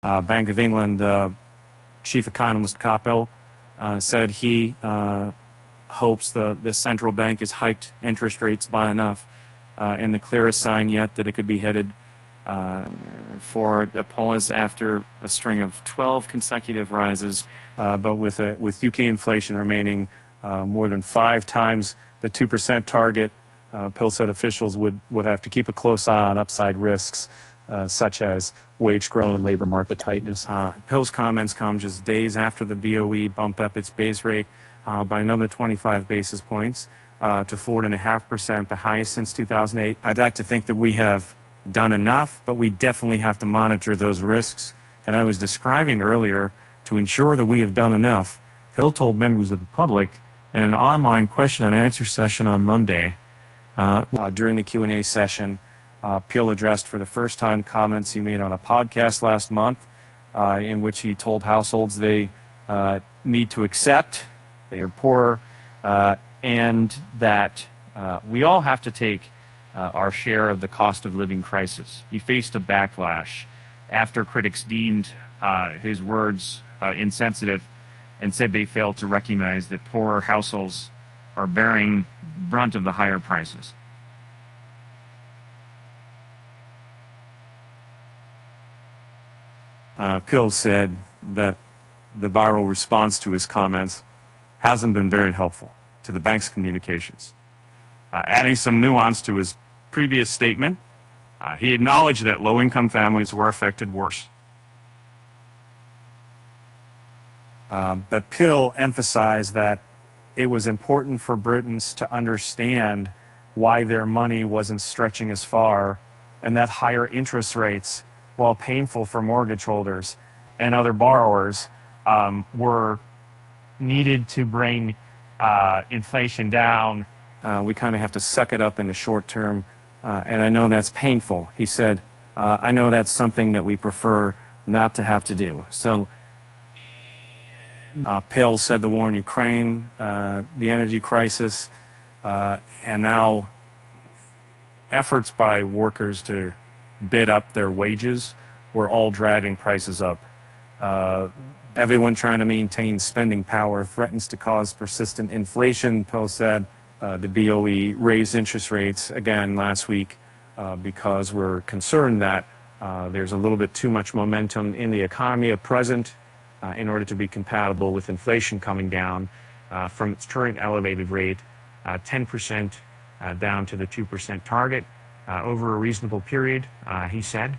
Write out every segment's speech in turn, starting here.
Bank of England Chief Economist Capel said he hopes the central bank has hiked interest rates by enough, and the clearest sign yet that it could be headed for a pause after a string of 12 consecutive rises, but with UK inflation remaining more than 5 times the 2% target. Pill said officials would have to keep a close eye on upside risks, such as wage growth and labor market tightness. Pill's comments come just days after the BOE bumped up its base rate by another 25 basis points to 4.5%, the highest since 2008. I'd like to think that we have done enough, but we definitely have to monitor those risks. And I was describing earlier, to ensure that we have done enough, Pill told members of the public in an online question and answer session on Monday. During the Q&A session, Peel addressed for the first time comments he made on a podcast last month, in which he told households they need to accept they are poor, and that we all have to take our share of the cost of living crisis. He faced a backlash after critics deemed his words insensitive and said they failed to recognize that poorer households are bearing brunt of the higher prices. Pill said that the viral response to his comments hasn't been very helpful to the bank's communications. Adding some nuance to his previous statement, he acknowledged that low-income families were affected worse. But Pill emphasized that it was important for Britons to understand why their money wasn't stretching as far, and that higher interest rates, while painful for mortgage holders and other borrowers, were needed to bring inflation down. We kind of have to suck it up in the short term, and I know that's painful. He said, I know that's something that we prefer not to have to do. So Pill said the war in Ukraine, the energy crisis, and now efforts by workers to bid up their wages were all driving prices up. Everyone trying to maintain spending power threatens to cause persistent inflation, Pill said. The BOE raised interest rates again last week because we're concerned that there's a little bit too much momentum in the economy at present in order to be compatible with inflation coming down from its current elevated rate, 10% down to the 2% target over a reasonable period, he said.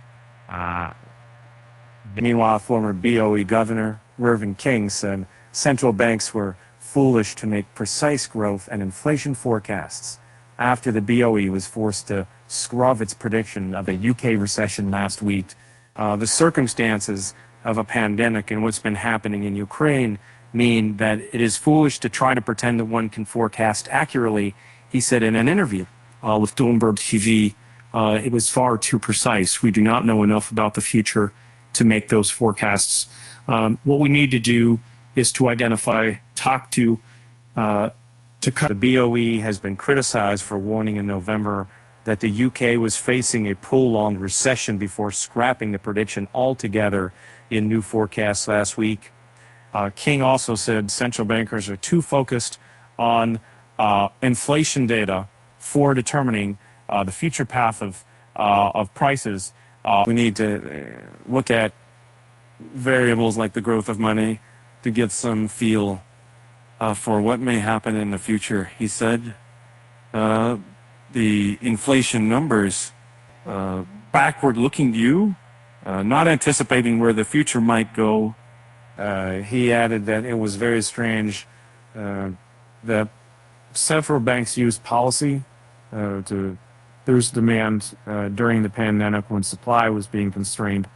Meanwhile, former BOE Governor Mervyn King said central banks were foolish to make precise growth and inflation forecasts after the BOE was forced to scrub its prediction of a UK recession last week. The circumstances of a pandemic and what's been happening in Ukraine mean that it is foolish to try to pretend that one can forecast accurately, he said in an interview with Bloomberg TV. It was far too precise. We do not know enough about the future to make those forecasts. What we need to do is to identify, talk to cut. The BOE has been criticized for warning in November that the UK was facing a prolonged recession before scrapping the prediction altogether in new forecasts last week. King also said central bankers are too focused on inflation data for determining the future path of prices. We need to look at variables like the growth of money to get some feel for what may happen in the future. He said the inflation numbers, backward-looking view, not anticipating where the future might go. He added that it was very strange that several banks used policy to boost demand during the pandemic when supply was being constrained.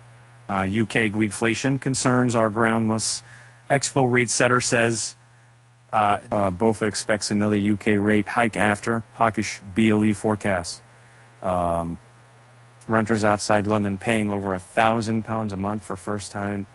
UK inflation concerns are groundless. Expo rate setter says both expects another UK rate hike after hawkish BOE forecast. Renters outside London paying over £1,000 a month for first time